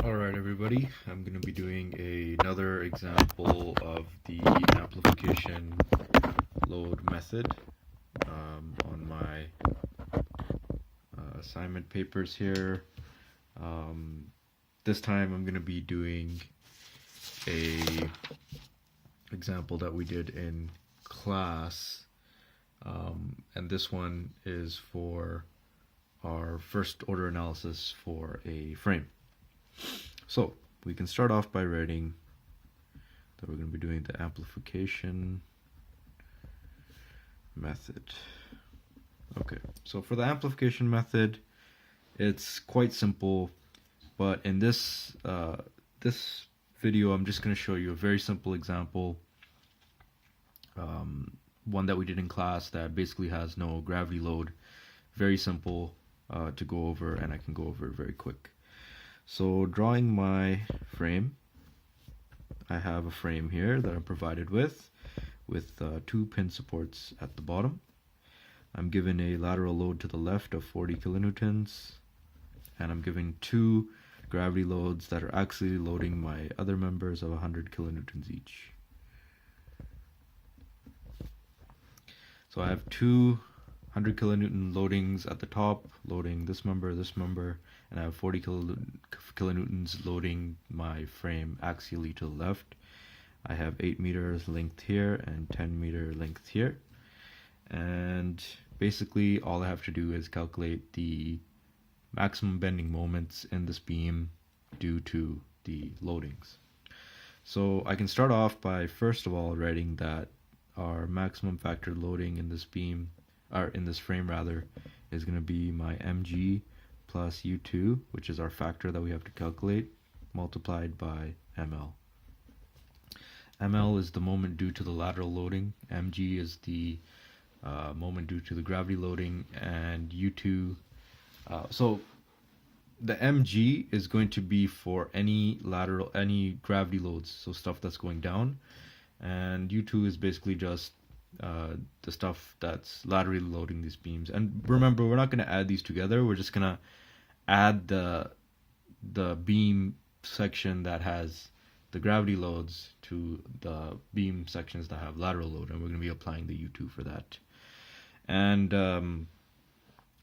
Alright everybody, I'm going to be doing another example of the amplification load method on my assignment papers here. This time I'm going to be doing a example that we did in class, and this one is for our first order analysis for a frame. So we can start off by writing that we're going to be doing the amplification method. Okay, so for the amplification method, it's quite simple, but in this video I'm just going to show you a very simple example, one that we did in class that basically has no gravity load. Very simple to go over, and I can go over it very quick. So drawing my frame, I have a frame here that I'm provided with two pin supports at the bottom. I'm given a lateral load to the left of 40 kilonewtons, and I'm given two gravity loads that are actually loading my other members of 100 kilonewtons each. So I have two 100 kilonewton loadings at the top, loading this member, and I have 40 kilonewtons loading my frame axially to the left. I have 8 meters length here and 10 meter length here. And basically all I have to do is calculate the maximum bending moments in this beam due to the loadings. So I can start off by first of all writing that our maximum factor loading in this beam, or in this frame rather, is going to be my mg plus u2, which is our factor that we have to calculate, multiplied by ml. ml is the moment due to the lateral loading, mg is the moment due to the gravity loading, and u2, so the mg is going to be for any gravity loads, so stuff that's going down, and u2 is basically just the stuff that's laterally loading these beams. And remember, we're not going to add these together, we're just going to add the beam section that has the gravity loads to the beam sections that have lateral load, and we're going to be applying the u2 for that. And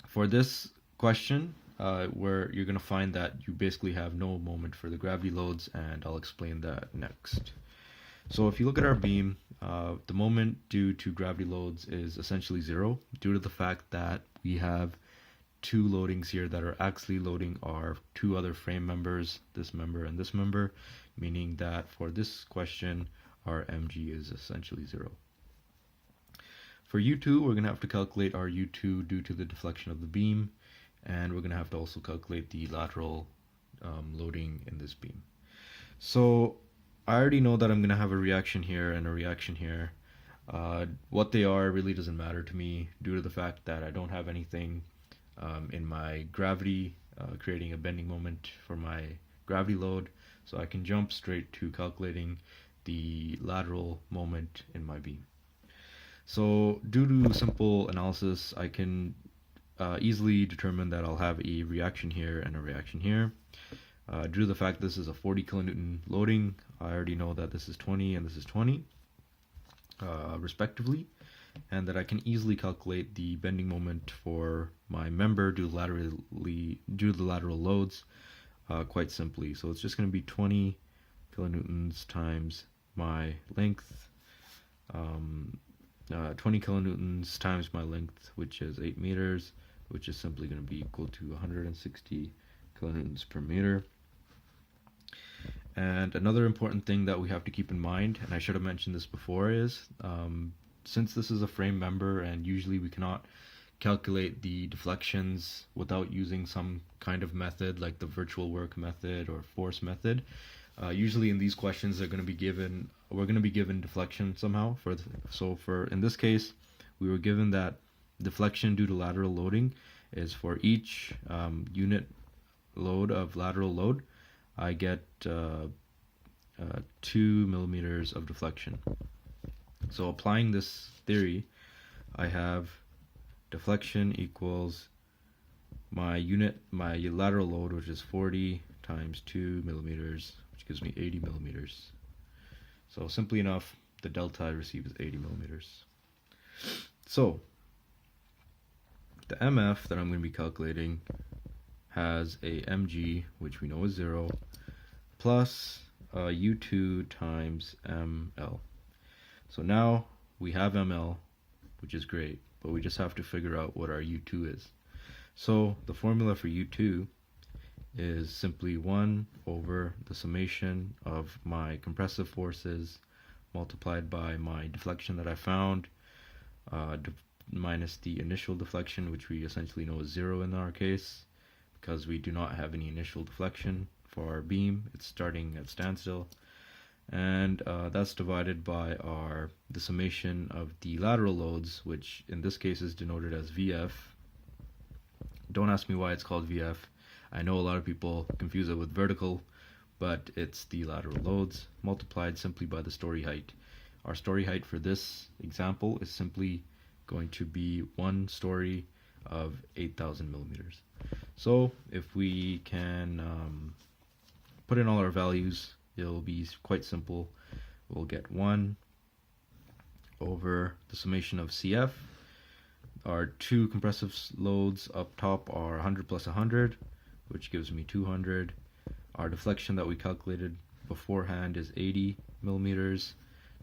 for this question, where you're going to find that you basically have no moment for the gravity loads, and I'll explain that next. So if you look at our beam, the moment due to gravity loads is essentially zero, due to the fact that we have two loadings here that are actually loading our two other frame members, this member and this member, meaning that for this question our mg is essentially zero. For u2, we're going to have to calculate our u2 due to the deflection of the beam, and we're going to have to also calculate the lateral loading in this beam. So I already know that I'm going to have a reaction here and a reaction here. What they are really doesn't matter to me due to the fact that I don't have anything in my gravity creating a bending moment for my gravity load, so I can jump straight to calculating the lateral moment in my beam. So due to simple analysis, I can easily determine that I'll have a reaction here and a reaction here. Due to the fact this is a 40 kilonewton loading, I already know that this is 20 and this is 20 respectively, and that I can easily calculate the bending moment for my member due to the lateral loads quite simply. So it's just going to be 20 kilonewtons times my length, 20 kilonewtons times my length, which is 8 meters, which is simply going to be equal to 160 kilonewtons per meter. And another important thing that we have to keep in mind, and I should have mentioned this before, is since this is a frame member and usually we cannot calculate the deflections without using some kind of method like the virtual work method or force method, usually in these questions we're going to be given deflection somehow. In this case, we were given that deflection due to lateral loading is for each unit load of lateral load, I get 2 millimeters of deflection. So applying this theory, I have deflection equals my lateral load, which is 40 times 2 millimeters, which gives me 80 millimeters. So simply enough, the delta I receive is 80 millimeters. So the MF that I'm going to be calculating has a mg, which we know is 0, plus U2 times ml. So now we have ml, which is great, but we just have to figure out what our U2 is. So the formula for U2 is simply 1 over the summation of my compressive forces multiplied by my deflection that I found, minus the initial deflection, which we essentially know is 0 in our case, because we do not have any initial deflection for our beam. It's starting at standstill. And that's divided by the summation of the lateral loads, which in this case is denoted as VF. Don't ask me why it's called VF. I know a lot of people confuse it with vertical, but it's the lateral loads multiplied simply by the story height. Our story height for this example is simply going to be 1 story of 8,000 millimeters. So if we can put in all our values, it'll be quite simple. We'll get 1 over the summation of CF. Our 2 compressive loads up top are 100 plus 100, which gives me 200. Our deflection that we calculated beforehand is 80 millimeters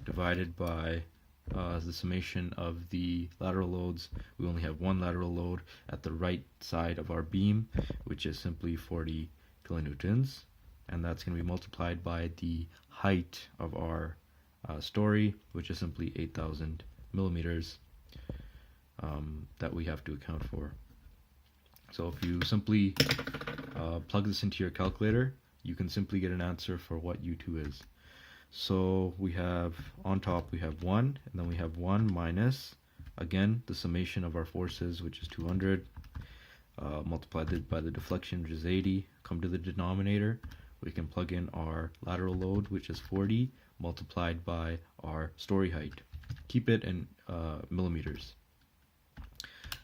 divided by the summation of the lateral loads. We only have 1 lateral load at the right side of our beam, which is simply 40 kilonewtons, and that's going to be multiplied by the height of our story, which is simply 8,000 millimeters that we have to account for. So if you simply plug this into your calculator, you can simply get an answer for what U2 is. So we have, on top we have 1, and then we have 1 minus, again, the summation of our forces, which is 200, multiplied by the deflection, which is 80, come to the denominator. We can plug in our lateral load, which is 40, multiplied by our story height. Keep it in millimeters.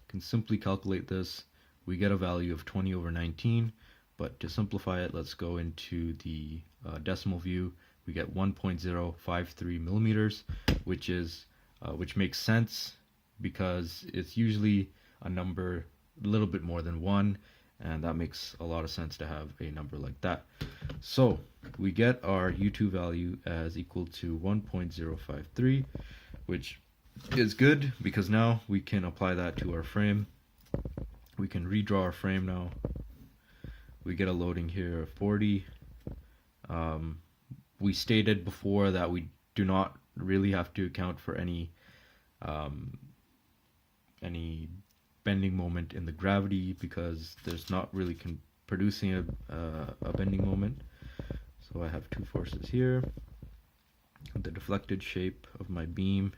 Can simply calculate this. We get a value of 20 over 19, but to simplify it, let's go into the decimal view. We get 1.053 millimeters, which makes sense because it's usually a number a little bit more than 1, and that makes a lot of sense to have a number like that. So we get our U2 value as equal to 1.053, which is good because now we can apply that to our frame. We can redraw our frame now. We get a loading here of 40. We stated before that we do not really have to account for any bending moment in the gravity because there's not really producing a bending moment. So I have 2 forces here. The deflected shape of my beam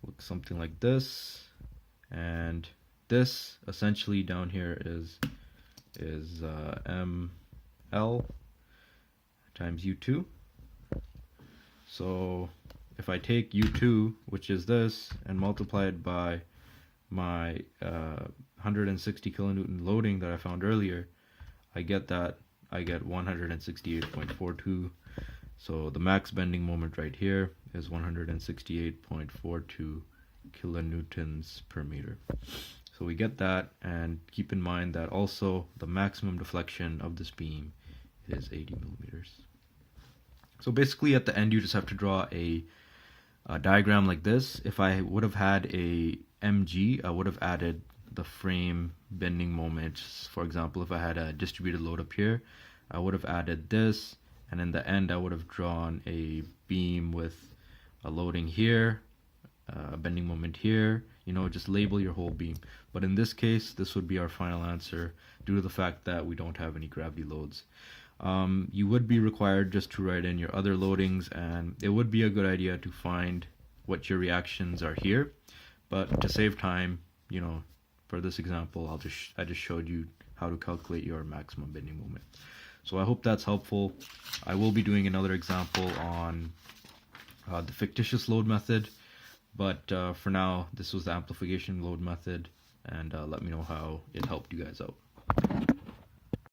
looks something like this, and this essentially down here is ml times U2. So if I take U2, which is this, and multiply it by my 160 kilonewton loading that I found earlier, I get 168.42. So the max bending moment right here is 168.42 kilonewtons per meter. So we get that, and keep in mind that also the maximum deflection of this beam is 80 millimeters. So basically at the end you just have to draw a diagram like this. If I would have had a mg, I would have added the frame bending moment. For example, if I had a distributed load up here, I would have added this, and in the end I would have drawn a beam with a loading here, a bending moment here, just label your whole beam. But in this case, this would be our final answer due to the fact that we don't have any gravity loads. You would be required just to write in your other loadings, and it would be a good idea to find what your reactions are here. But to save time, for this example, I just showed you how to calculate your maximum bending moment. So I hope that's helpful. I will be doing another example on the fictitious load method, but for now, this was the amplification load method, and let me know how it helped you guys out.